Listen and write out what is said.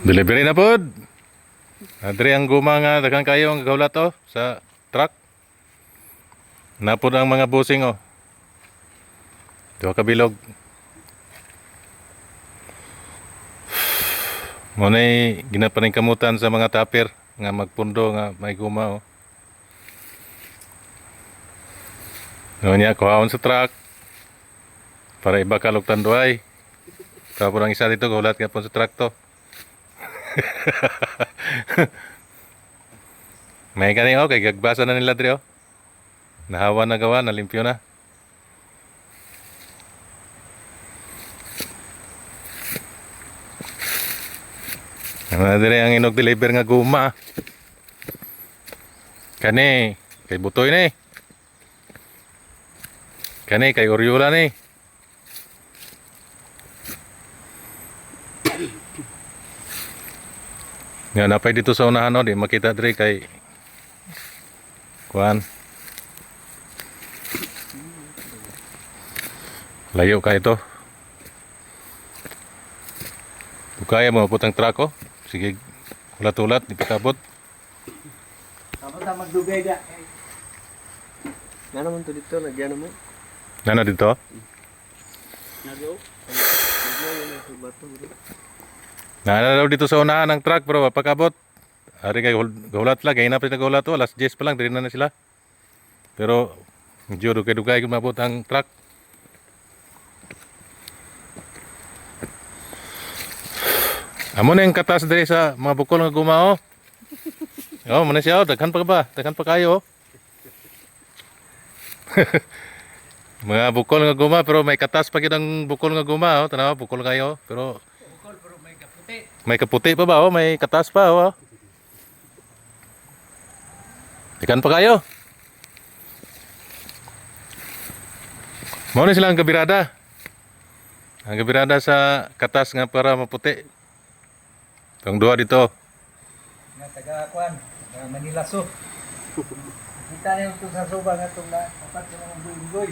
Delivery na pod. Adre ang guma nga daghang kayo ang gawla to sa truck. Napod ang mga busing oh. Duha ka bilog. Munay ginapaning kamutan sa mga tapir nga magpundo nga may guma oh. Nonya kuhaon sa truck para iba kalog tanduay. Tapos ang isa dito gulat nga po sa truck to. May kani oh, kay gagbasa na nila dre oh. Nahawa na gawa, nalimpyo na. Ano dire ang inog deliver nga guma. Kani kay butoy ni. Kani kay Oriola ni. Nga napay dito sa unahan no, di makita dre kay kuan. Layo ka ito. Kaya mo putang truck oh. Sige, ulat-ulat, di pakabot. Tapos na magdugay da. Nga naman to dito, nagyan mo. Nana dito? Nagyo. Nana daw dito sa unahan ng truck pero pakabot. Ari kay gulat lang, kaya na pa gulat to, alas 10 pa lang, diri na sila. Pero medyo dugay-dugay kung mabot ang truck. Amo na yung katas diri sa mga bukol nga guma oh. Oh, muna siya oh, daghan pa ba? Daghan pa kayo oh. Mga bukol nga guma pero may katas pa gid ang bukol nga guma oh. Tanaw bukol kayo pero Bukol pero may kaputi. may kaputi pa ba oh, may katas pa oh. Daghan pa kayo. Mao ni sila ang gabirada. Ang gabirada sa katas nga para maputi. Tong duha dito. Nga taga-kuan, Manila Zoo. Kita niyo ito sa suba nga itong na apat sa mga bugoy.